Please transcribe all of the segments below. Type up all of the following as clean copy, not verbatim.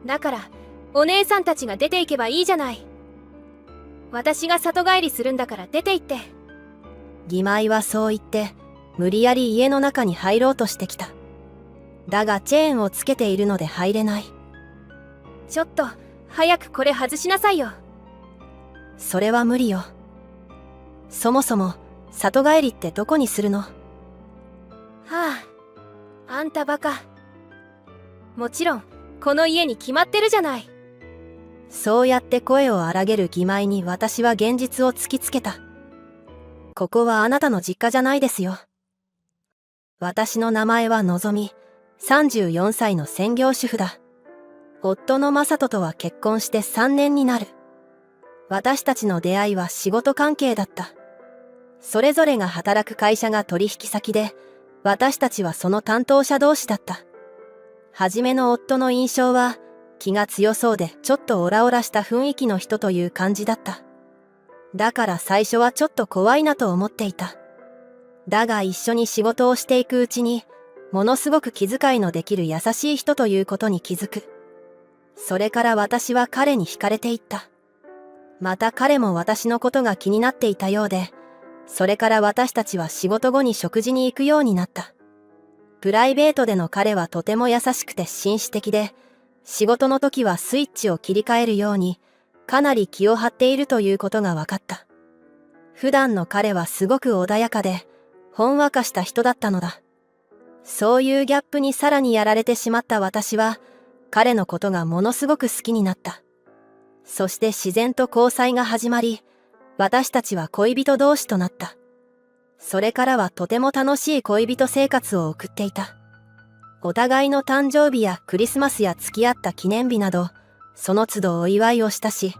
だから、お姉さんたちが出ていけばいいじゃない。私が里帰りするんだから出て行って。義妹はそう言って、無理やり家の中に入ろうとしてきた。だがチェーンをつけているので入れない。ちょっと、早くこれ外しなさいよ。それは無理よ。そもそも、里帰りってどこにするの？はあ、あんたバカ。もちろん、この家に決まってるじゃない。そうやって声を荒げる義妹に私は現実を突きつけた。ここはあなたの実家じゃないですよ。私の名前はのぞみ、34歳の専業主婦だ。夫の正人とは結婚して3年になる。私たちの出会いは仕事関係だった。それぞれが働く会社が取引先で、私たちはその担当者同士だった。はじめの夫の印象は、気が強そうでちょっとオラオラした雰囲気の人という感じだった。だから最初はちょっと怖いなと思っていた。だが一緒に仕事をしていくうちに、ものすごく気遣いのできる優しい人ということに気づく。それから私は彼に惹かれていった。また彼も私のことが気になっていたようで、それから私たちは仕事後に食事に行くようになった。プライベートでの彼はとても優しくて紳士的で、仕事の時はスイッチを切り替えるように、かなり気を張っているということが分かった。普段の彼はすごく穏やかで、ほんわかした人だったのだ。そういうギャップにさらにやられてしまった私は、彼のことがものすごく好きになった。そして自然と交際が始まり、私たちは恋人同士となった。それからはとても楽しい恋人生活を送っていた。お互いの誕生日やクリスマスや付き合った記念日など、その都度お祝いをしたし、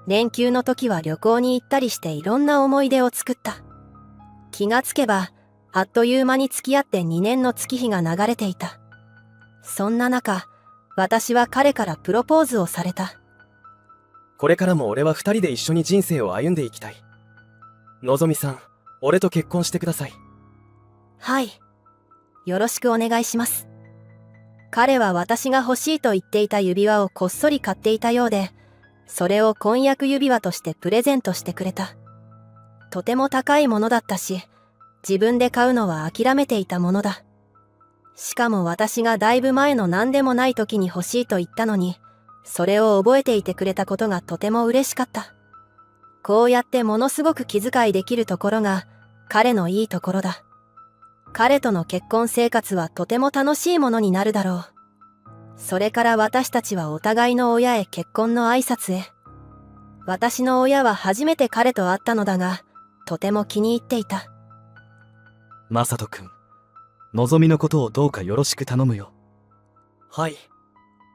連休の時は旅行に行ったりしていろんな思い出を作った。気がつけば、あっという間に付き合って2年の月日が流れていた。そんな中、私は彼からプロポーズをされた。これからも俺は二人で一緒に人生を歩んでいきたい。のぞみさん、俺と結婚してください。はい。よろしくお願いします。彼は私が欲しいと言っていた指輪をこっそり買っていたようで、それを婚約指輪としてプレゼントしてくれた。とても高いものだったし、自分で買うのは諦めていたものだ。しかも私がだいぶ前の何でもない時に欲しいと言ったのに、それを覚えていてくれたことがとても嬉しかった。こうやってものすごく気遣いできるところが彼のいいところだ。彼との結婚生活はとても楽しいものになるだろう。それから私たちはお互いの親へ結婚の挨拶へ。私の親は初めて彼と会ったのだが、とても気に入っていた。まさとくん、のぞみのことをどうかよろしく頼むよ。はい。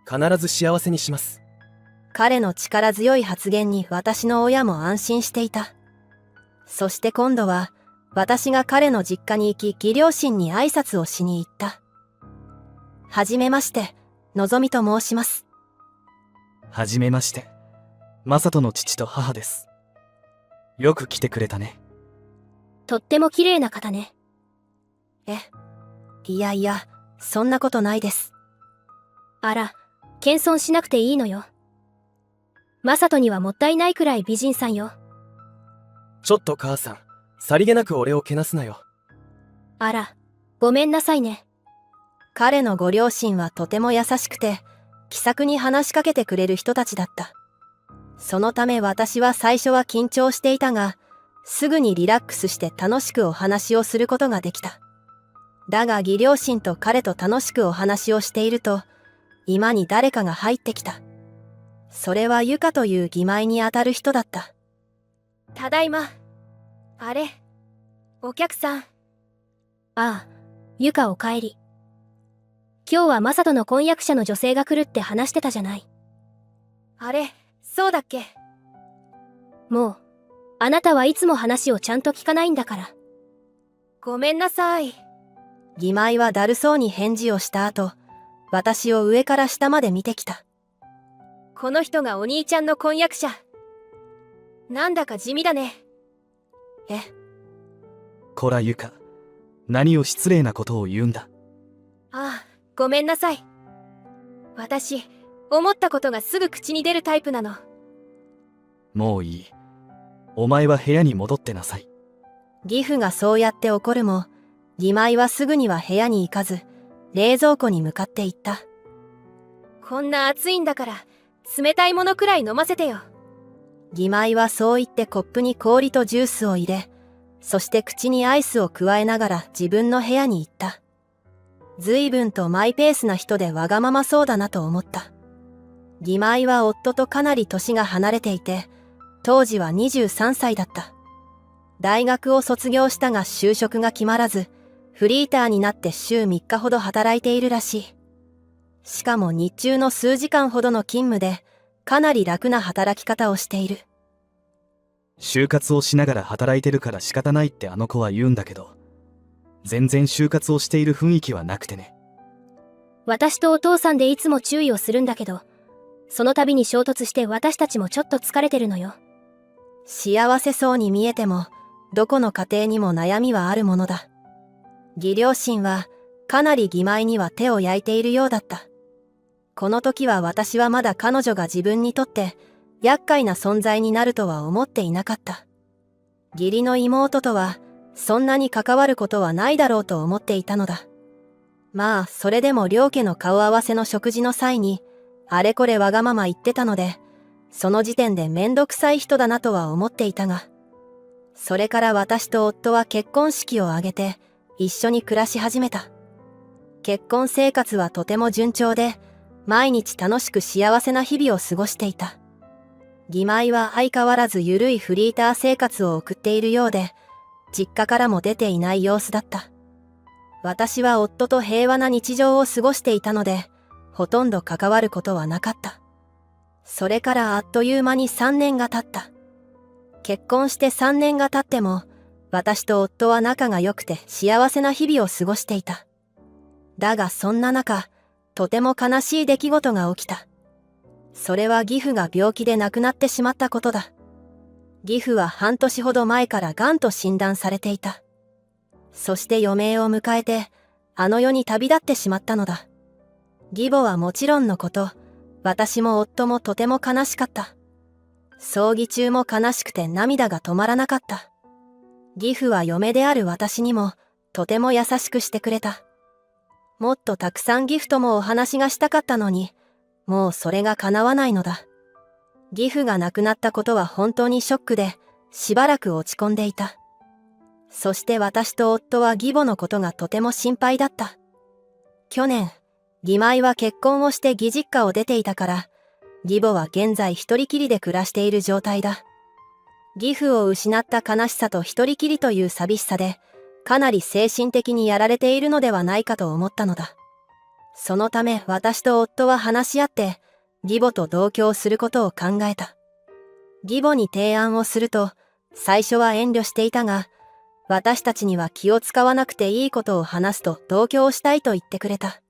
必ず幸せにします。彼の力強い発言に私の親も安心していた。そして今度は、私が彼の実家に行き、義両親に挨拶をしに行った。はじめまして、のぞみと申します。はじめまして。まさとの父と母です。よく来てくれたね。とっても綺麗な方ね。いやいや、そんなことないです。あら、謙遜しなくていいのよ。マサトにはもったいないくらい美人さんよ。ちょっと母さん、さりげなく俺をけなすなよ。あら、ごめんなさいね。彼のご両親はとても優しくて、気さくに話しかけてくれる人たちだった。そのため私は最初は緊張していたが、すぐにリラックスして楽しくお話をすることができた。だが義両親と彼と楽しくお話をしていると、居間に誰かが入ってきた。それはゆかという義妹にあたる人だった。ただいま。あれ、お客さん。ああ、ゆかお帰り。今日はマサトの婚約者の女性が来るって話してたじゃない。あれ、そうだっけ。もう、あなたはいつも話をちゃんと聞かないんだから。ごめんなさい。義妹はだるそうに返事をした後、私を上から下まで見てきた。この人がお兄ちゃんの婚約者。なんだか地味だね。こらゆか、何を失礼なことを言うんだ。ああ、ごめんなさい。私、思ったことがすぐ口に出るタイプなの。もういい。お前は部屋に戻ってなさい。義父がそうやって怒るも、義妹はすぐには部屋に行かず、冷蔵庫に向かって行った。こんな暑いんだから、冷たいものくらい飲ませてよ。義妹はそう言ってコップに氷とジュースを入れ、そして口にアイスを加えながら自分の部屋に行った。随分とマイペースな人でわがままそうだなと思った。義妹は夫とかなり年が離れていて、当時は23歳だった。大学を卒業したが就職が決まらず、フリーターになって週3日ほど働いているらしい。しかも日中の数時間ほどの勤務で、かなり楽な働き方をしている。就活をしながら働いてるから仕方ないってあの子は言うんだけど、全然就活をしている雰囲気はなくてね。私とお父さんでいつも注意をするんだけど、その度に衝突して私たちもちょっと疲れてるのよ。幸せそうに見えても、どこの家庭にも悩みはあるものだ。義両親は、かなり義妹には手を焼いているようだった。この時は私はまだ彼女が自分にとって、厄介な存在になるとは思っていなかった。義理の妹とは、そんなに関わることはないだろうと思っていたのだ。まあ、それでも両家の顔合わせの食事の際に、あれこれわがまま言ってたので、その時点でめんどくさい人だなとは思っていたが、それから私と夫は結婚式を挙げて、一緒に暮らし始めた。結婚生活はとても順調で、毎日楽しく幸せな日々を過ごしていた。義妹は相変わらずゆるいフリーター生活を送っているようで、実家からも出ていない様子だった。私は夫と平和な日常を過ごしていたので、ほとんど関わることはなかった。それからあっという間に3年が経った。結婚して3年が経っても、私と夫は仲が良くて幸せな日々を過ごしていた。だがそんな中、とても悲しい出来事が起きた。それは義父が病気で亡くなってしまったことだ。義父は半年ほど前から癌と診断されていた。そして余命を迎えて、あの世に旅立ってしまったのだ。義母はもちろんのこと、私も夫もとても悲しかった。葬儀中も悲しくて涙が止まらなかった。義父は嫁である私にも、とても優しくしてくれた。もっとたくさん義父ともお話がしたかったのに、もうそれが叶わないのだ。義父が亡くなったことは本当にショックで、しばらく落ち込んでいた。そして私と夫は義母のことがとても心配だった。去年、義妹は結婚をして義実家を出ていたから、義母は現在一人きりで暮らしている状態だ。義父を失った悲しさと一人きりという寂しさで、かなり精神的にやられているのではないかと思ったのだ。そのため私と夫は話し合って、義母と同居をすることを考えた。義母に提案をすると、最初は遠慮していたが、私たちには気を使わなくていいことを話すと同居をしたいと言ってくれた。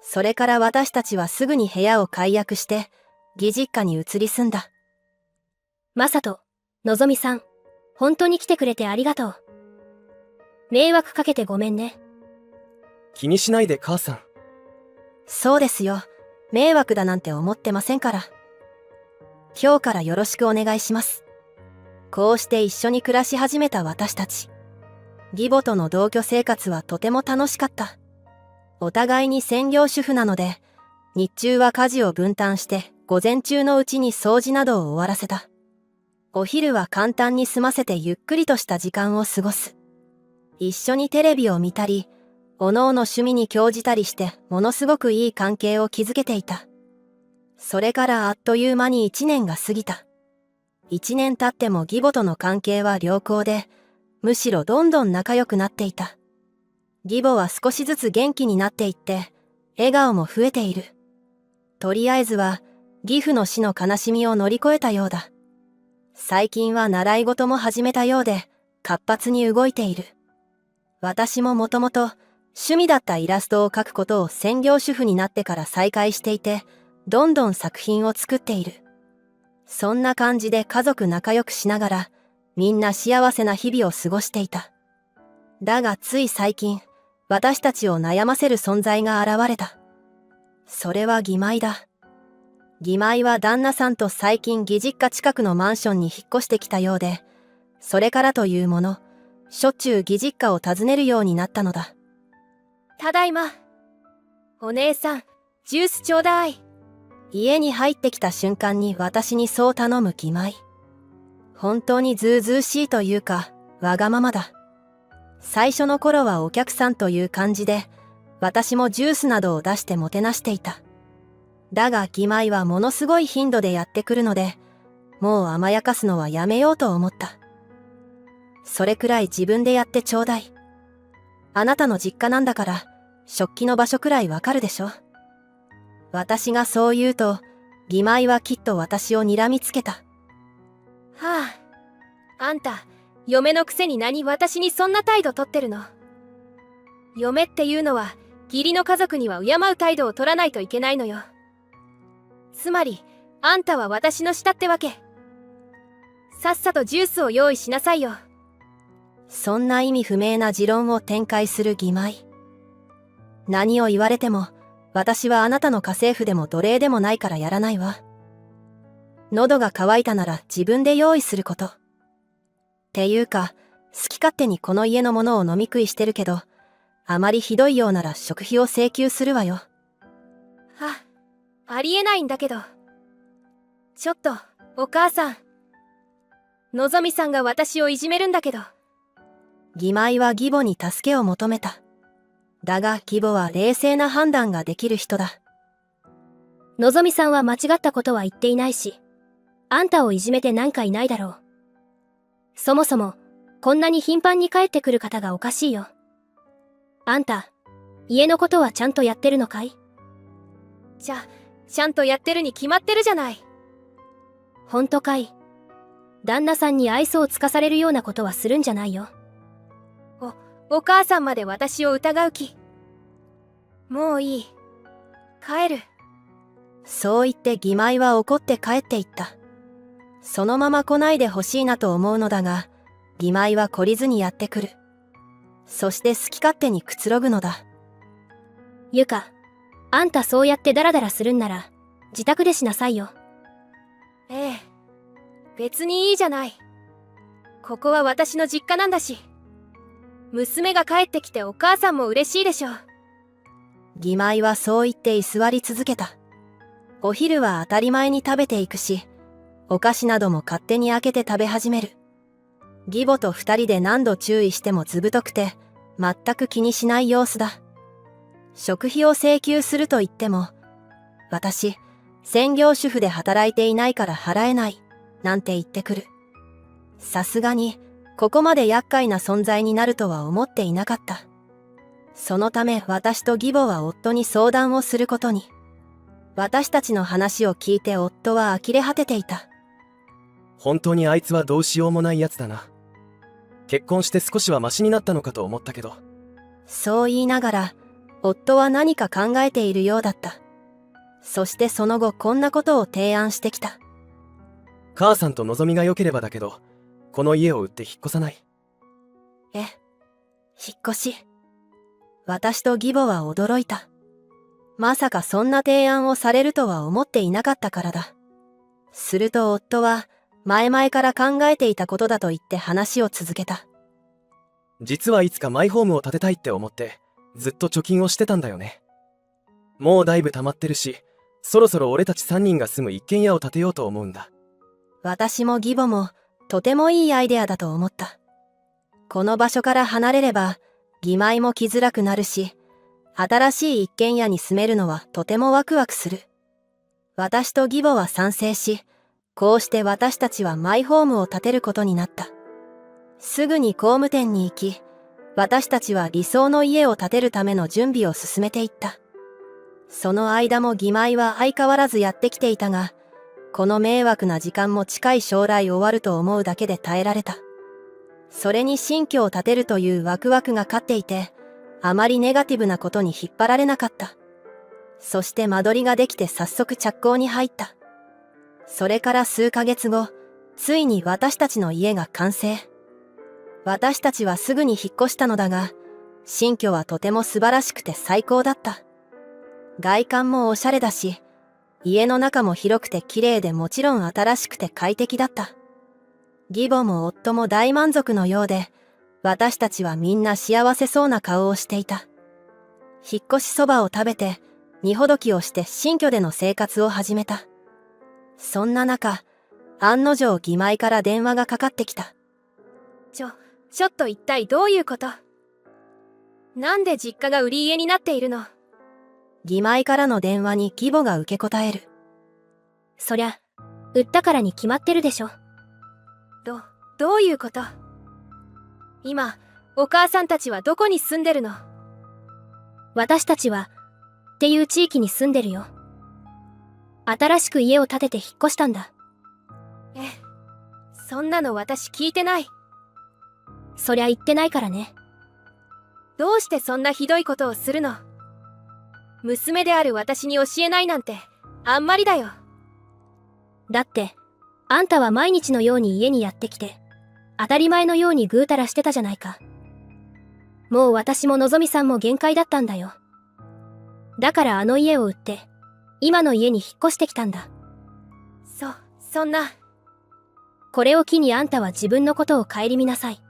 それから私たちはすぐに部屋を解約して、義実家に移り住んだ。マサト、のぞみさん、本当に来てくれてありがとう。迷惑かけてごめんね。気にしないで母さん。そうですよ。迷惑だなんて思ってませんから。今日からよろしくお願いします。こうして一緒に暮らし始めた私たち。義母との同居生活はとても楽しかった。お互いに専業主婦なので、日中は家事を分担して午前中のうちに掃除などを終わらせた。お昼は簡単に済ませてゆっくりとした時間を過ごす。一緒にテレビを見たり、おのおの趣味に興じたりしてものすごくいい関係を築けていた。それからあっという間に1年が過ぎた。1年経っても義母との関係は良好で、むしろどんどん仲良くなっていた。義母は少しずつ元気になっていって、笑顔も増えている。とりあえずは、義父の死の悲しみを乗り越えたようだ。最近は習い事も始めたようで、活発に動いている。私ももともと、趣味だったイラストを描くことを専業主婦になってから再開していて、どんどん作品を作っている。そんな感じで家族仲良くしながら、みんな幸せな日々を過ごしていた。だがつい最近、私たちを悩ませる存在が現れた。それは義妹だ。義妹は旦那さんと最近義実家近くのマンションに引っ越してきたようで、それからというもの、しょっちゅう義実家を訪ねるようになったのだ。ただいま。お姉さん、ジュースちょうだい。家に入ってきた瞬間に私にそう頼む義妹。本当にずうずうしいというか、わがままだ。最初の頃はお客さんという感じで、私もジュースなどを出してもてなしていた。だが義妹はものすごい頻度でやってくるので、もう甘やかすのはやめようと思った。それくらい自分でやってちょうだい。あなたの実家なんだから、食器の場所くらいわかるでしょ。私がそう言うと、義妹はきっと私を睨みつけた。はあ、あんた、嫁のくせに何私にそんな態度取ってるの？嫁っていうのは、義理の家族には敬う態度を取らないといけないのよ。つまり、あんたは私の下ってわけ。さっさとジュースを用意しなさいよ。そんな意味不明な持論を展開する義妹。何を言われても、私はあなたの家政婦でも奴隷でもないからやらないわ。喉が渇いたなら自分で用意すること。っていうか、好き勝手にこの家のものを飲み食いしてるけど、あまりひどいようなら食費を請求するわよ。ありえないんだけど。ちょっと、お母さん。のぞみさんが私をいじめるんだけど。義妹は義母に助けを求めた。だが義母は冷静な判断ができる人だ。のぞみさんは間違ったことは言っていないし、あんたをいじめてなんかいないだろう。そもそも、こんなに頻繁に帰ってくる方がおかしいよ。あんた、家のことはちゃんとやってるのかい？ちゃんとやってるに決まってるじゃない。ほんとかい？旦那さんに愛想をつかされるようなことはするんじゃないよ。お母さんまで私を疑う気？もういい。帰る。そう言って義妹は怒って帰っていった。そのまま来ないでほしいなと思うのだが、義妹は懲りずにやってくる。そして好き勝手にくつろぐのだ。ゆか、あんたそうやってダラダラするんなら、自宅でしなさいよ。ええ。別にいいじゃない。ここは私の実家なんだし。娘が帰ってきてお母さんも嬉しいでしょう。義妹はそう言って居座り続けた。お昼は当たり前に食べていくし、お菓子なども勝手に開けて食べ始める。義母と二人で何度注意してもずぶとくて、全く気にしない様子だ。食費を請求すると言っても、私、専業主婦で働いていないから払えない、なんて言ってくる。さすがに、ここまで厄介な存在になるとは思っていなかった。そのため私と義母は夫に相談をすることに。私たちの話を聞いて夫は呆れ果てていた。本当にあいつはどうしようもないやつだな。結婚して少しはマシになったのかと思ったけど。そう言いながら、夫は何か考えているようだった。そしてその後こんなことを提案してきた。母さんと望みが良ければだけど、この家を売って引っ越さない？引っ越し。私と義母は驚いた。まさかそんな提案をされるとは思っていなかったからだ。すると夫は、前々から考えていたことだと言って話を続けた。実はいつかマイホームを建てたいって思って、ずっと貯金をしてたんだよね。もうだいぶ溜まってるし、そろそろ俺たち3人が住む一軒家を建てようと思うんだ。私も義母も、とてもいいアイデアだと思った。この場所から離れれば、義妹も来づらくなるし、新しい一軒家に住めるのはとてもワクワクする。私と義母は賛成し、こうして私たちはマイホームを建てることになった。すぐに工務店に行き、私たちは理想の家を建てるための準備を進めていった。その間も義妹は相変わらずやってきていたが、この迷惑な時間も近い将来終わると思うだけで耐えられた。それに新居を建てるというワクワクが勝っていて、あまりネガティブなことに引っ張られなかった。そして間取りができて早速着工に入った。それから数ヶ月後、ついに私たちの家が完成。私たちはすぐに引っ越したのだが、新居はとても素晴らしくて最高だった。外観もおしゃれだし、家の中も広くて綺麗でもちろん新しくて快適だった。義母も夫も大満足のようで、私たちはみんな幸せそうな顔をしていた。引っ越しそばを食べて、荷ほどきをして新居での生活を始めた。そんな中、案の定義妹から電話がかかってきた。ちょっと一体どういうこと？なんで実家が売り家になっているの？義妹からの電話に義母が受け答える。そりゃ、売ったからに決まってるでしょ。どういうこと？今、お母さんたちはどこに住んでるの？私たちは、っていう地域に住んでるよ。新しく家を建てて引っ越したんだ。そんなの私聞いてない。そりゃ言ってないからね。どうしてそんなひどいことをするの？娘である私に教えないなんて、あんまりだよ。だって、あんたは毎日のように家にやってきて、当たり前のようにぐうたらしてたじゃないか。もう私ものぞみさんも限界だったんだよ。だからあの家を売って、今の家に引っ越してきたんだ。そんな。これを機にあんたは自分のことを顧みなさい。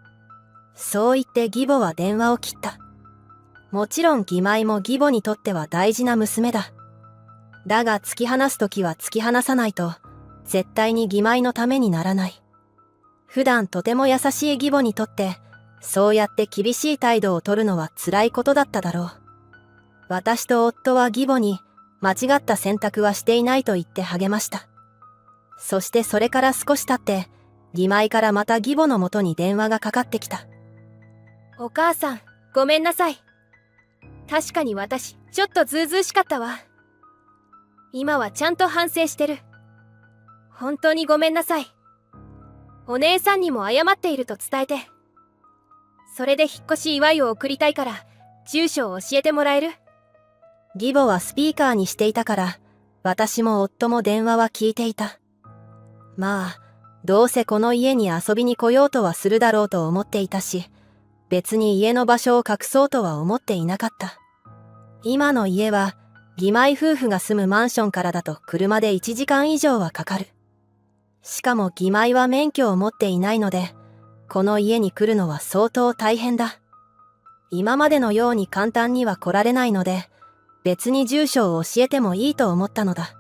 そう言って義母は電話を切った。もちろん義妹も義母にとっては大事な娘だ。だが突き放すときは突き放さないと、絶対に義妹のためにならない。普段とても優しい義母にとって、そうやって厳しい態度を取るのは辛いことだっただろう。私と夫は義母に、間違った選択はしていないと言って励ました。そしてそれから少し経って、義妹からまた義母のもとに電話がかかってきた。お母さん、ごめんなさい。確かに私、ちょっとずうずうしかったわ。今はちゃんと反省してる。本当にごめんなさい。お姉さんにも謝っていると伝えて。それで引っ越し祝いを送りたいから、住所を教えてもらえる？義母はスピーカーにしていたから、私も夫も電話は聞いていた。まあ、どうせこの家に遊びに来ようとはするだろうと思っていたし、別に家の場所を隠そうとは思っていなかった。今の家は、義妹夫婦が住むマンションからだと車で1時間以上はかかる。しかも義妹は免許を持っていないので、この家に来るのは相当大変だ。今までのように簡単には来られないので、別に住所を教えてもいいと思ったのだ。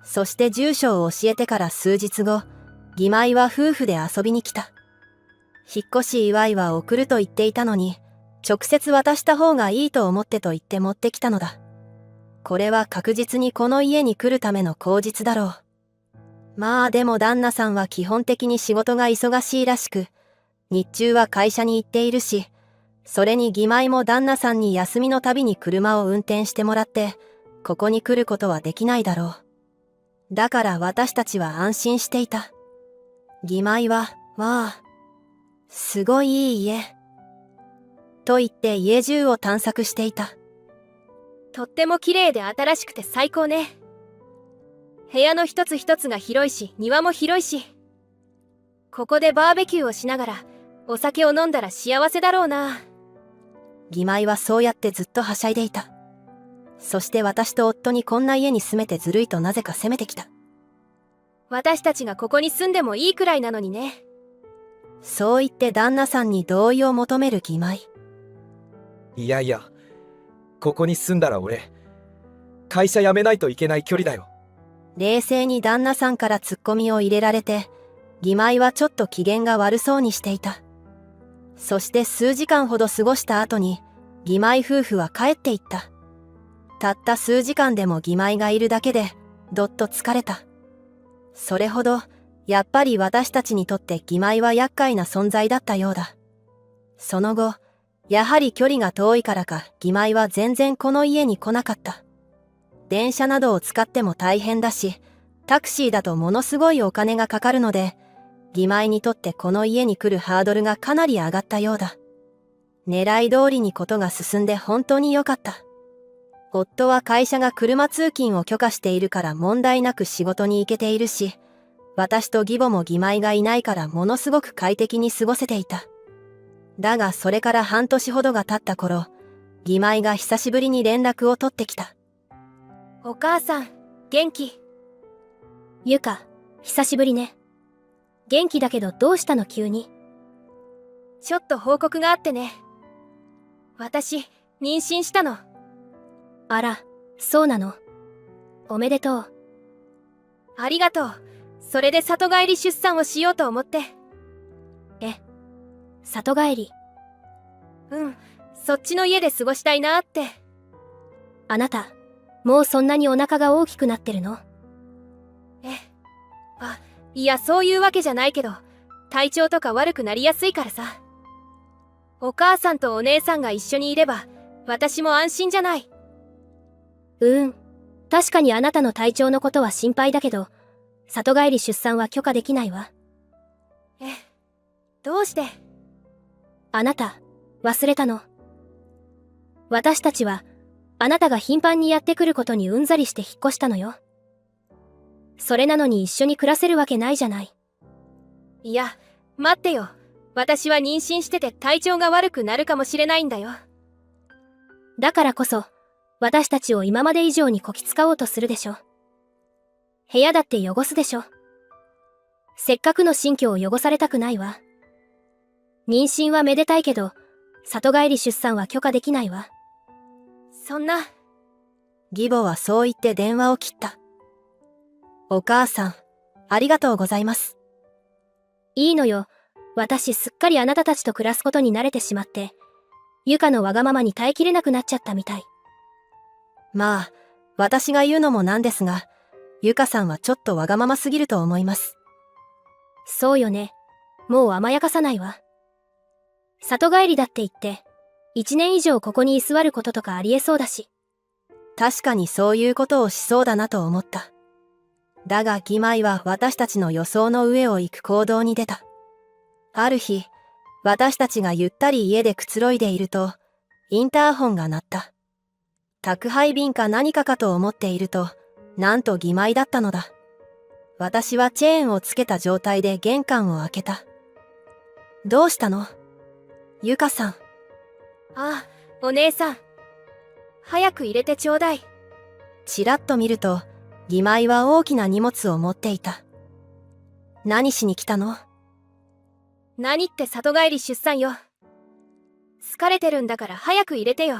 そして住所を教えてから数日後、義妹は夫婦で遊びに来た。引っ越し祝いは送ると言っていたのに、直接渡した方がいいと思ってと言って持ってきたのだ。これは確実にこの家に来るための口実だろう。まあでも旦那さんは基本的に仕事が忙しいらしく、日中は会社に行っているし、それに義妹も旦那さんに休みのたびに車を運転してもらって、ここに来ることはできないだろう。だから私たちは安心していた。義妹は、わあ、すごいいい家。と言って家中を探索していた。とっても綺麗で新しくて最高ね。部屋の一つ一つが広いし、庭も広いし。ここでバーベキューをしながら、お酒を飲んだら幸せだろうな。義妹はそうやってずっとはしゃいでいた。そして私と夫にこんな家に住めてずるいとなぜか責めてきた。私たちがここに住んでもいいくらいなのにね。そう言って旦那さんに同意を求める義妹。いやいや、ここに住んだら俺、会社辞めないといけない距離だよ。冷静に旦那さんからツッコミを入れられて、義妹はちょっと機嫌が悪そうにしていた。そして数時間ほど過ごした後に、義妹夫婦は帰っていった。たった数時間でも義妹がいるだけで、どっと疲れた。それほど、やっぱり私たちにとって義妹は厄介な存在だったようだ。その後、やはり距離が遠いからか義妹は全然この家に来なかった。電車などを使っても大変だし、タクシーだとものすごいお金がかかるので、義妹にとってこの家に来るハードルがかなり上がったようだ。狙い通りにことが進んで本当に良かった。夫は会社が車通勤を許可しているから問題なく仕事に行けているし、私と義母も義妹がいないからものすごく快適に過ごせていた。だがそれから半年ほどが経った頃、義妹が久しぶりに連絡を取ってきた。お母さん、元気？ゆか、久しぶりね。元気だけどどうしたの急に。ちょっと報告があってね。私、妊娠したの。あら、そうなの。おめでとう。ありがとう。それで里帰り出産をしようと思って。え、里帰り。うん、そっちの家で過ごしたいなって。あなた、もうそんなにお腹が大きくなってるの？いやそういうわけじゃないけど、体調とか悪くなりやすいからさ。お母さんとお姉さんが一緒にいれば、私も安心じゃない。確かにあなたの体調のことは心配だけど、里帰り出産は許可できないわ。どうして？あなた、忘れたの？私たちは、あなたが頻繁にやってくることにうんざりして引っ越したのよ。それなのに一緒に暮らせるわけないじゃない。いや、待ってよ。私は妊娠してて体調が悪くなるかもしれないんだよ。だからこそ、私たちを今まで以上にこき使おうとするでしょ。部屋だって汚すでしょ。せっかくの新居を汚されたくないわ。妊娠はめでたいけど、里帰り出産は許可できないわ。そんな。義母はそう言って電話を切った。お母さん、ありがとうございます。いいのよ。私すっかりあなたたちと暮らすことに慣れてしまって、ゆかのわがままに耐えきれなくなっちゃったみたい。まあ、私が言うのもなんですが、ゆかさんはちょっとわがまますぎると思います。そうよね。もう甘やかさないわ。里帰りだって言って、1年以上ここに居座ることとかありえそうだし。確かにそういうことをしそうだなと思った。だが義妹は私たちの予想の上を行く行動に出た。ある日、私たちがゆったり家でくつろいでいると、インターホンが鳴った。宅配便か何かかと思っていると、なんと義妹だったのだ。私はチェーンをつけた状態で玄関を開けた。どうしたの？ゆかさん。ああ、お姉さん。早く入れてちょうだい。ちらっと見ると、義妹は大きな荷物を持っていた。何しに来たの？何って里帰り出産よ。疲れてるんだから早く入れてよ。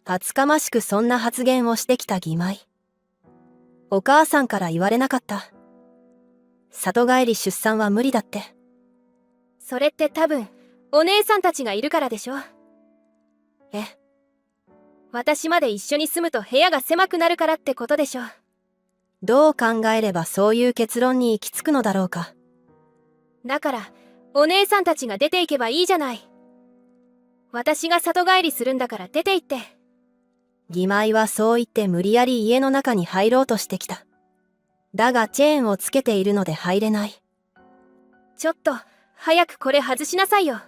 厚かましくそんな発言をしてきた義妹。お母さんから言われなかった。里帰り出産は無理だって。それって多分、お姉さんたちがいるからでしょ。私まで一緒に住むと部屋が狭くなるからってことでしょ。どう考えればそういう結論に行き着くのだろうか。だから、お姉さんたちが出ていけばいいじゃない。私が里帰りするんだから出て行って。義妹はそう言って無理やり家の中に入ろうとしてきた。だがチェーンをつけているので入れない。ちょっと、早くこれ外しなさいよ。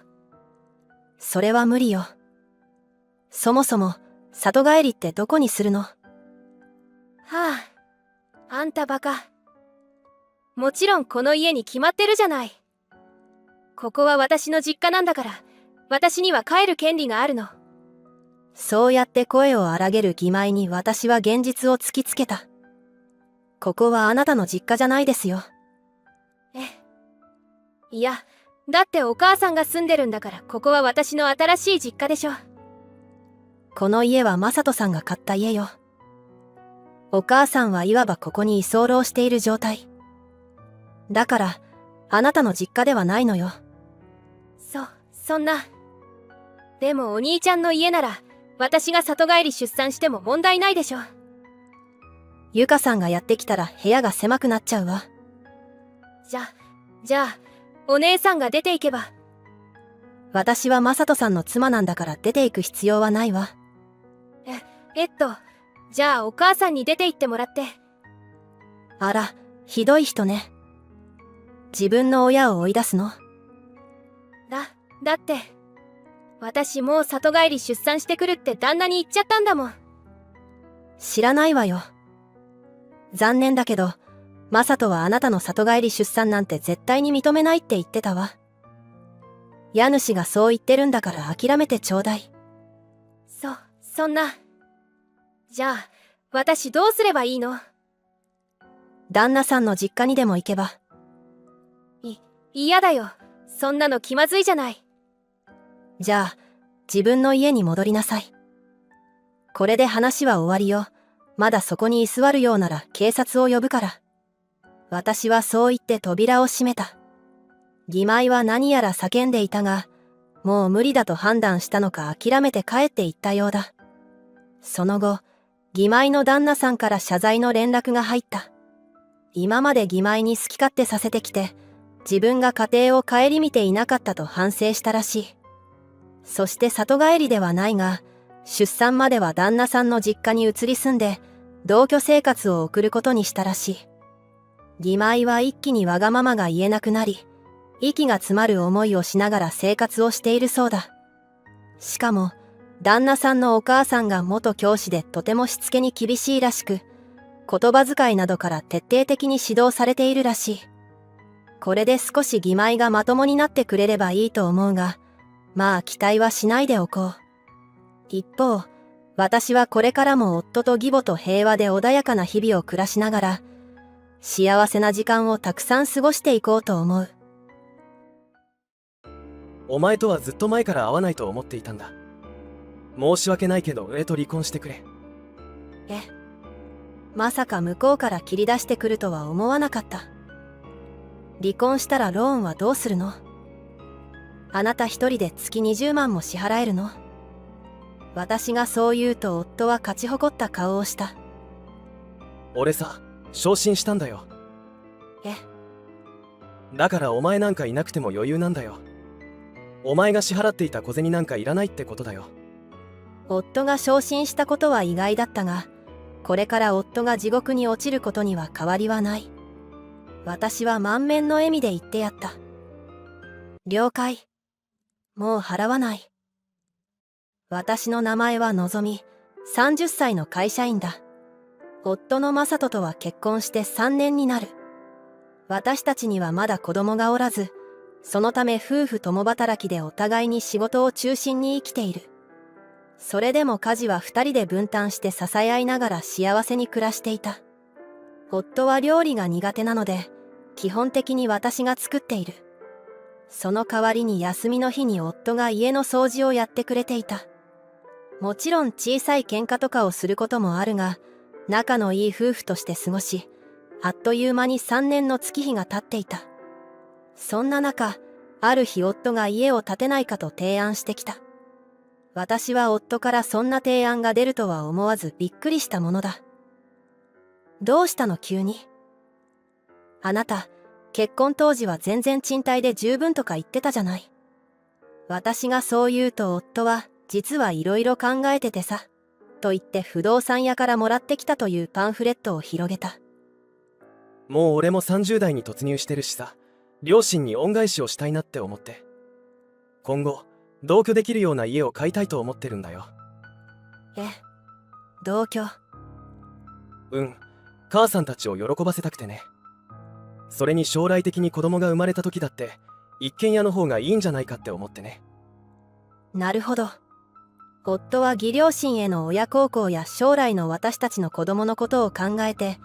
それは無理よ。そもそも、里帰りってどこにするの？はあ、あんたバカ。もちろんこの家に決まってるじゃない。ここは私の実家なんだから、私には帰る権利があるの。そうやって声を荒げる義妹に私は現実を突きつけた。ここはあなたの実家じゃないですよ。いや、だってお母さんが住んでるんだから、ここは私の新しい実家でしょ。この家はマサトさんが買った家よ。お母さんはいわばここに居候している状態。だから、あなたの実家ではないのよ。そんな。でもお兄ちゃんの家なら、私が里帰り出産しても問題ないでしょ。ゆかさんがやってきたら部屋が狭くなっちゃうわ。じゃあ、お姉さんが出ていけば。私はマサトさんの妻なんだから出ていく必要はないわ。じゃあお母さんに出て行ってもらって。あら、ひどい人ね。自分の親を追い出すの？だって、私もう里帰り出産してくるって旦那に言っちゃったんだもん。知らないわよ。残念だけど、マサトはあなたの里帰り出産なんて絶対に認めないって言ってたわ。家主がそう言ってるんだから諦めてちょうだい。そんな。じゃあ、私どうすればいいの？旦那さんの実家にでも行けば。嫌だよ。そんなの気まずいじゃない。じゃあ、自分の家に戻りなさい。これで話は終わりよ。まだそこに居座るようなら警察を呼ぶから。私はそう言って扉を閉めた。義妹は何やら叫んでいたが、もう無理だと判断したのか諦めて帰っていったようだ。その後、義妹の旦那さんから謝罪の連絡が入った。今まで義妹に好き勝手させてきて、自分が家庭を顧みていなかったと反省したらしい。そして里帰りではないが、出産までは旦那さんの実家に移り住んで、同居生活を送ることにしたらしい。義妹は一気にわがままが言えなくなり、息が詰まる思いをしながら生活をしているそうだ。しかも、旦那さんのお母さんが元教師でとてもしつけに厳しいらしく、言葉遣いなどから徹底的に指導されているらしい。これで少し義妹がまともになってくれればいいと思うが、まあ期待はしないでおこう。一方、私はこれからも夫と義母と平和で穏やかな日々を暮らしながら、幸せな時間をたくさん過ごしていこうと思う。お前とはずっと前から会わないと思っていたんだ。申し訳ないけど上と離婚してくれ。まさか向こうから切り出してくるとは思わなかった。離婚したらローンはどうするの？あなた一人で月20万も支払えるの？私がそう言うと夫は勝ち誇った顔をした。俺さ、昇進したんだよ。だからお前なんかいなくても余裕なんだよ。お前が支払っていた小銭なんかいらないってことだよ。夫が昇進したことは意外だったが、これから夫が地獄に落ちることには変わりはない。私は満面の笑みで言ってやった。了解。もう払わない。私の名前はのぞみ、30歳の会社員だ。夫の正人とは結婚して3年になる。私たちにはまだ子供がおらず、そのため夫婦共働きでお互いに仕事を中心に生きている。それでも家事は2人で分担して支え合いながら幸せに暮らしていた。夫は料理が苦手なので、基本的に私が作っている。その代わりに休みの日に夫が家の掃除をやってくれていた。もちろん小さい喧嘩とかをすることもあるが、仲のいい夫婦として過ごし、あっという間に3年の月日が経っていた。そんな中、ある日夫が家を建てないかと提案してきた。私は夫からそんな提案が出るとは思わずびっくりしたものだ。どうしたの急に。あなた、結婚当時は全然賃貸で十分とか言ってたじゃない。私がそう言うと夫は、実はいろいろ考えててさ、と言って不動産屋からもらってきたというパンフレットを広げた。もう俺も30代に突入してるしさ、両親に恩返しをしたいなって思って。今後、同居できるような家を買いたいと思ってるんだよ。同居。母さんたちを喜ばせたくてね。それに将来的に子供が生まれた時だって、一軒家の方がいいんじゃないかって思ってね。なるほど。夫は義両親への親孝行や将来の私たちの子供のことを考えて、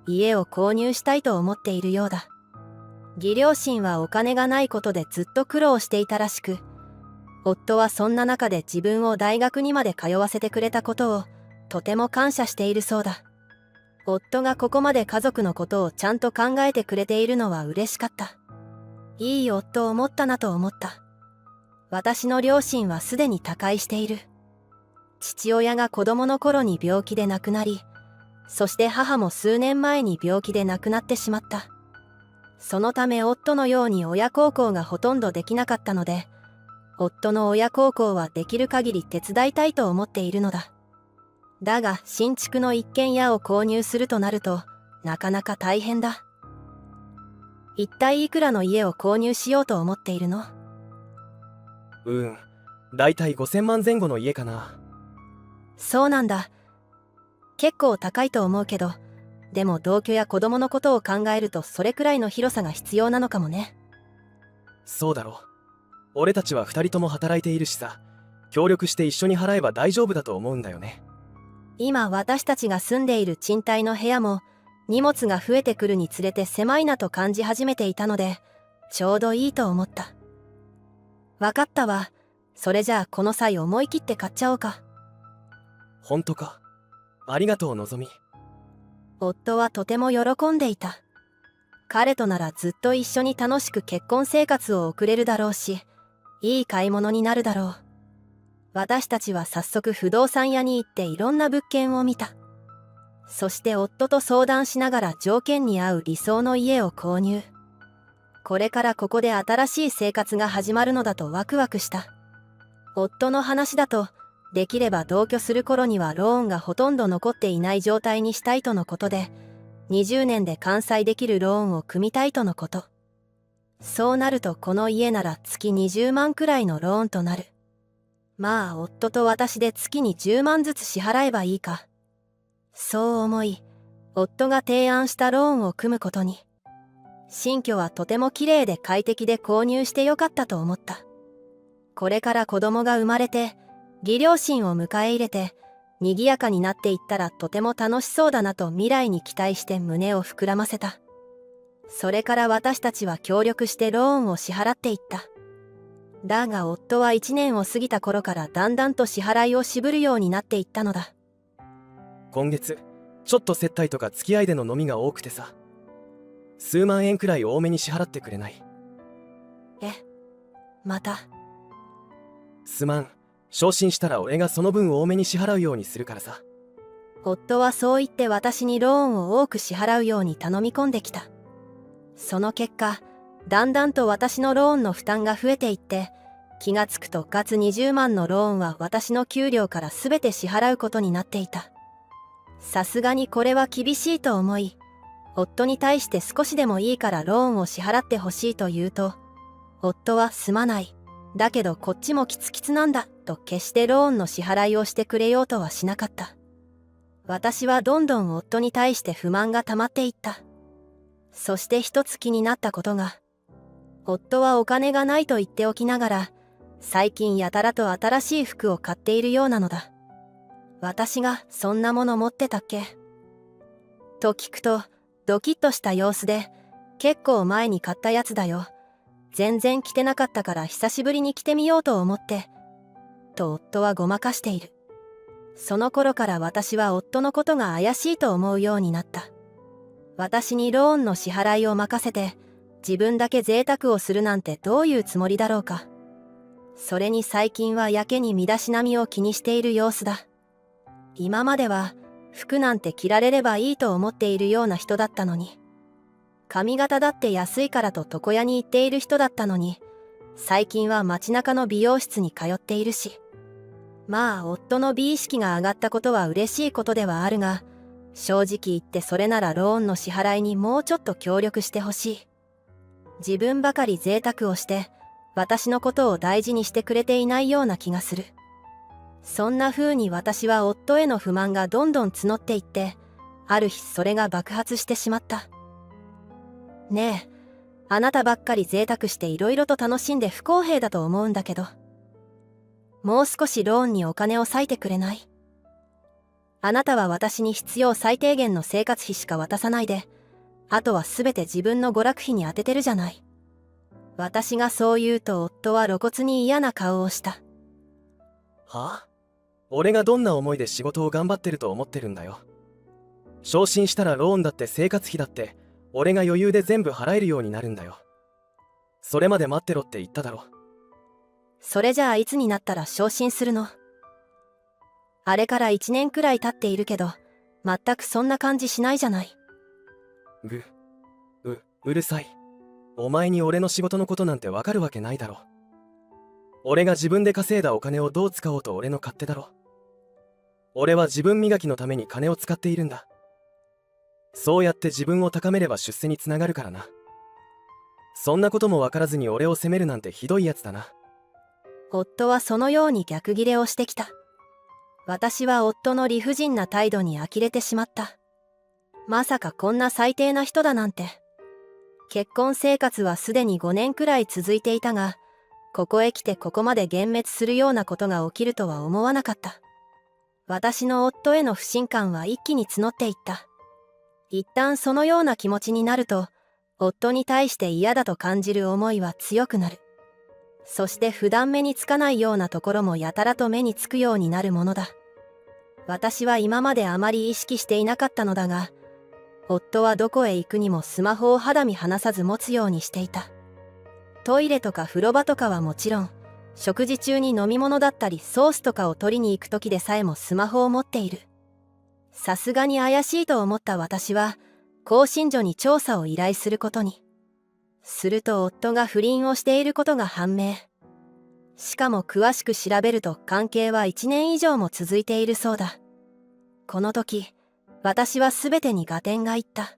家を購入したいと思っているようだ。義両親はお金がないことでずっと苦労していたらしく、夫はそんな中で自分を大学にまで通わせてくれたことをとても感謝しているそうだ。夫がここまで家族のことをちゃんと考えてくれているのは嬉しかった。いい夫を持ったなと思った。私の両親はすでに他界している。父親が子供の頃に病気で亡くなり、そして母も数年前に病気で亡くなってしまった。そのため夫のように親孝行がほとんどできなかったので、夫の親孝行はできる限り手伝いたいと思っているのだ。だが新築の一軒家を購入するとなるとなかなか大変だ。一体いくらの家を購入しようと思っているの？だいたい5000万前後の家かな。そうなんだ。結構高いと思うけど、でも同居や子供のことを考えるとそれくらいの広さが必要なのかもね。そうだろう。俺たちは2人とも働いているしさ、協力して一緒に払えば大丈夫だと思うんだよね。今私たちが住んでいる賃貸の部屋も荷物が増えてくるにつれて狭いなと感じ始めていたので、ちょうどいいと思った。わかったわ。それじゃあこの際思い切って買っちゃおうか。本当か。ありがとうのぞみ。夫はとても喜んでいた。彼とならずっと一緒に楽しく結婚生活を送れるだろうし、いい買い物になるだろう。私たちは早速不動産屋に行っていろんな物件を見た。そして夫と相談しながら条件に合う理想の家を購入。これからここで新しい生活が始まるのだとワクワクした。夫の話だと、できれば同居する頃にはローンがほとんど残っていない状態にしたいとのことで、20年で完済できるローンを組みたいとのこと。そうなるとこの家なら月20万くらいのローンとなる。まあ夫と私で月に10万ずつ支払えばいいか。そう思い、夫が提案したローンを組むことに。新居はとても綺麗で快適で購入してよかったと思った。これから子供が生まれて、義両親を迎え入れて、賑やかになっていったらとても楽しそうだなと未来に期待して胸を膨らませた。それから私たちは協力してローンを支払っていった。だが夫は1年を過ぎた頃からだんだんと支払いを渋るようになっていったのだ。今月、ちょっと接待とか付き合いでの飲みが多くてさ。数万円くらい多めに支払ってくれない？また。すまん。昇進したら俺がその分多めに支払うようにするからさ。夫はそう言って私にローンを多く支払うように頼み込んできた。その結果、だんだんと私のローンの負担が増えていって、気がつくと月20万のローンは私の給料から全て支払うことになっていた。さすがにこれは厳しいと思い、夫に対して少しでもいいからローンを支払ってほしいと言うと、夫はすまない。だけどこっちもキツキツなんだと決してローンの支払いをしてくれようとはしなかった。私はどんどん夫に対して不満が溜まっていった。そして一つ気になったことが、夫はお金がないと言っておきながら、最近やたらと新しい服を買っているようなのだ。私がそんなもの持ってたっけと聞くと、ドキッとした様子で、結構前に買ったやつだよ。全然着てなかったから久しぶりに着てみようと思って。と夫はごまかしている。その頃から私は夫のことが怪しいと思うようになった。私にローンの支払いを任せて、自分だけ贅沢をするなんてどういうつもりだろうか。それに最近はやけに身だしなみを気にしている様子だ。今までは服なんて着られればいいと思っているような人だったのに。髪型だって安いからと床屋に行っている人だったのに、最近は街中の美容室に通っているし。まあ夫の美意識が上がったことは嬉しいことではあるが、正直言ってそれならローンの支払いにもうちょっと協力してほしい。自分ばかり贅沢をして、私のことを大事にしてくれていないような気がする。そんな風に私は夫への不満がどんどん募っていって、ある日それが爆発してしまった。ねえ、あなたばっかり贅沢していろいろと楽しんで不公平だと思うんだけど。もう少しローンにお金を割いてくれない？あなたは私に必要最低限の生活費しか渡さないで、あとは全て自分の娯楽費に充ててるじゃない。私がそう言うと夫は露骨に嫌な顔をした。はあ？俺がどんな思いで仕事を頑張ってると思ってるんだよ。昇進したらローンだって生活費だって、俺が余裕で全部払えるようになるんだよ。それまで待ってろって言っただろ。それじゃあいつになったら昇進するの？あれから1年くらい経っているけど、全くそんな感じしないじゃない。うるさい。お前に俺の仕事のことなんてわかるわけないだろ。俺が自分で稼いだお金をどう使おうと俺の勝手だろ。俺は自分磨きのために金を使っているんだ。そうやって自分を高めれば出世につながるからな。そんなことも分からずに俺を責めるなんてひどいやつだな。夫はそのように逆ギレをしてきた。私は夫の理不尽な態度に呆れてしまった。まさかこんな最低な人だなんて。結婚生活はすでに5年くらい続いていたが、ここへ来てここまで幻滅するようなことが起きるとは思わなかった。私の夫への不信感は一気に募っていった。一旦そのような気持ちになると、夫に対して嫌だと感じる思いは強くなる。そして普段目につかないようなところもやたらと目につくようになるものだ。私は今まであまり意識していなかったのだが、夫はどこへ行くにもスマホを肌身離さず持つようにしていた。トイレとか風呂場とかはもちろん、食事中に飲み物だったりソースとかを取りに行く時でさえもスマホを持っている。さすがに怪しいと思った私は、興信所に調査を依頼することに。すると夫が不倫をしていることが判明。しかも詳しく調べると関係は1年以上も続いているそうだ。この時、私は全てに合点がいった。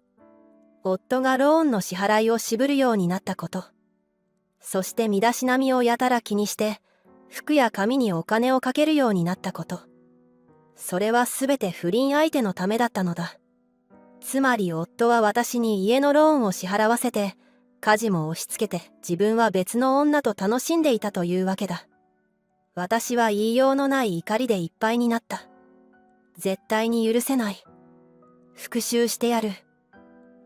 夫がローンの支払いを渋るようになったこと。そして身だしなみをやたら気にして、服や髪にお金をかけるようになったこと。それは全て不倫相手のためだったのだ。つまり夫は私に家のローンを支払わせて、家事も押し付けて自分は別の女と楽しんでいたというわけだ。私は言いようのない怒りでいっぱいになった。絶対に許せない。復讐してやる。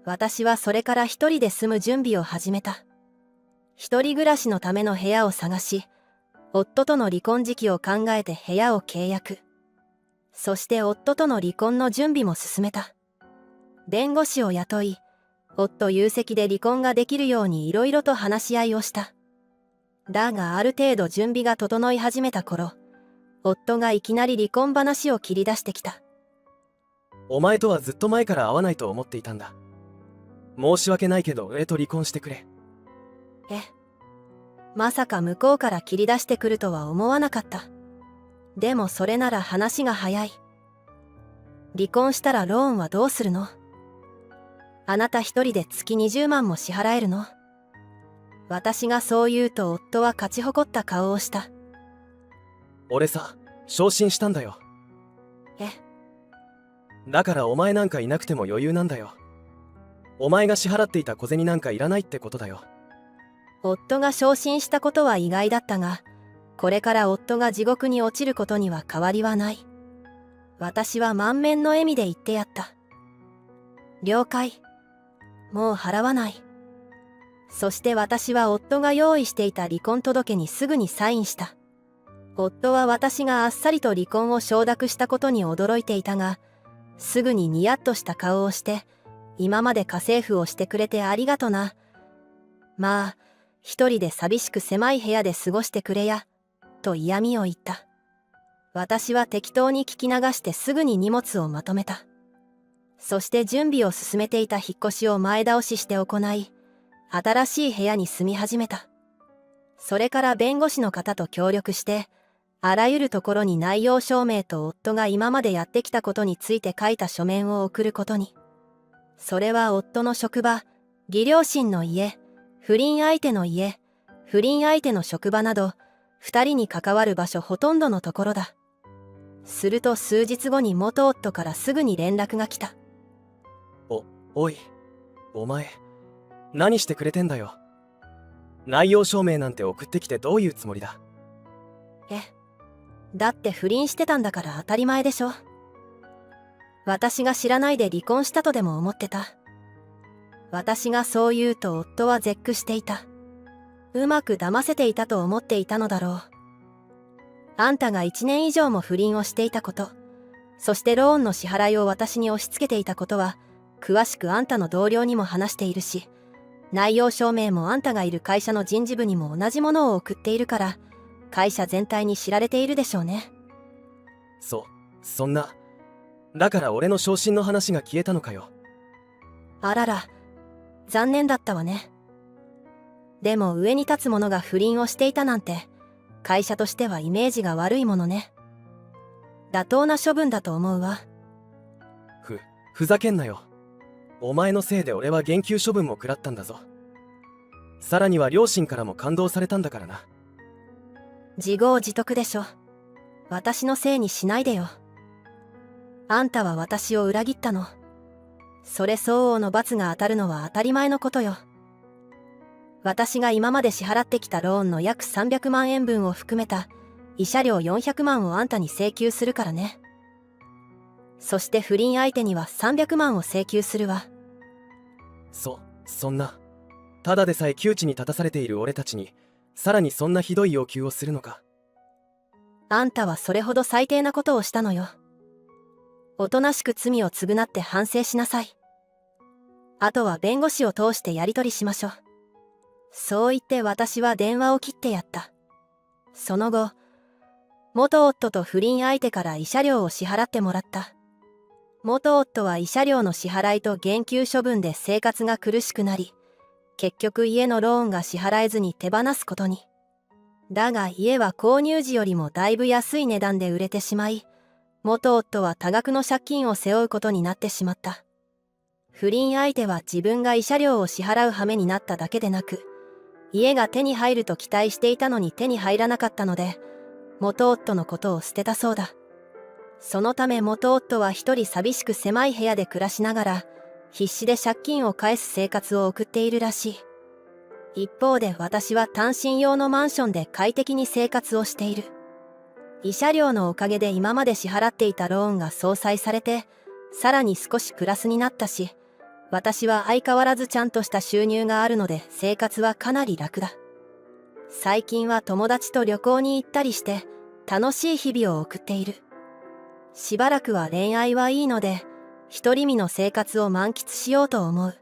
私はそれから一人で住む準備を始めた。一人暮らしのための部屋を探し、夫との離婚時期を考えて部屋を契約。そして夫との離婚の準備も進めた。弁護士を雇い、夫有責で離婚ができるようにいろいろと話し合いをした。だがある程度準備が整い始めた頃、夫がいきなり離婚話を切り出してきた。お前とはずっと前から会わないと思っていたんだ。申し訳ないけど俺と離婚してくれ。まさか向こうから切り出してくるとは思わなかった。でもそれなら話が早い。離婚したらローンはどうするの？あなた一人で月20万も支払えるの？私がそう言うと夫は勝ち誇った顔をした。俺さ、昇進したんだよ。え？だからお前なんかいなくても余裕なんだよ。お前が支払っていた小銭なんかいらないってことだよ。夫が昇進したことは意外だったが、これから夫が地獄に落ちることには変わりはない。私は満面の笑みで言ってやった。了解。もう払わない。そして私は夫が用意していた離婚届にすぐにサインした。夫は私があっさりと離婚を承諾したことに驚いていたが、すぐにニヤッとした顔をして、今まで家政婦をしてくれてありがとな。まあ、一人で寂しく狭い部屋で過ごしてくれや、と嫌味を言った。私は適当に聞き流してすぐに荷物をまとめた。そして準備を進めていた引っ越しを前倒しして行い、新しい部屋に住み始めた。それから弁護士の方と協力して、あらゆるところに内容証明と夫が今までやってきたことについて書いた書面を送ることに。それは夫の職場、義両親の家、不倫相手の家、不倫相手の職場など、二人に関わる場所ほとんどのところだ。すると数日後に元夫からすぐに連絡が来た。おい、お前、何してくれてんだよ。内容証明なんて送ってきてどういうつもりだ？だって不倫してたんだから当たり前でしょ。私が知らないで離婚したとでも思ってた。私がそう言うと夫は絶句していた。うまく騙せていたと思っていたのだろう。あんたが1年以上も不倫をしていたこと、そしてローンの支払いを私に押し付けていたことは、詳しくあんたの同僚にも話しているし、内容証明もあんたがいる会社の人事部にも同じものを送っているから、会社全体に知られているでしょうね。そんな。だから俺の昇進の話が消えたのかよ。あらら、残念だったわね。でも上に立つ者が不倫をしていたなんて、会社としてはイメージが悪いものね。妥当な処分だと思うわ。ふざけんなよ。お前のせいで俺は減給処分も食らったんだぞ。さらには両親からも勘当されたんだからな。自業自得でしょ。私のせいにしないでよ。あんたは私を裏切ったの。それ相応の罰が当たるのは当たり前のことよ。私が今まで支払ってきたローンの約300万円分を含めた慰謝料400万をあんたに請求するからね。そして不倫相手には300万を請求するわ。そんな。ただでさえ窮地に立たされている俺たちに、さらにそんなひどい要求をするのか。あんたはそれほど最低なことをしたのよ。おとなしく罪を償って反省しなさい。あとは弁護士を通してやり取りしましょう。そう言って私は電話を切ってやった。その後、元夫と不倫相手から慰謝料を支払ってもらった。元夫は慰謝料の支払いと減給処分で生活が苦しくなり、結局家のローンが支払えずに手放すことに。だが家は購入時よりもだいぶ安い値段で売れてしまい、元夫は多額の借金を背負うことになってしまった。不倫相手は自分が慰謝料を支払う羽目になっただけでなく、家が手に入ると期待していたのに手に入らなかったので、元夫のことを捨てたそうだ。そのため元夫は一人寂しく狭い部屋で暮らしながら、必死で借金を返す生活を送っているらしい。一方で私は単身用のマンションで快適に生活をしている。慰謝料のおかげで今まで支払っていたローンが相殺されて、さらに少しプラスになったし、私は相変わらずちゃんとした収入があるので生活はかなり楽だ。最近は友達と旅行に行ったりして楽しい日々を送っている。しばらくは恋愛はいいので、独り身の生活を満喫しようと思う。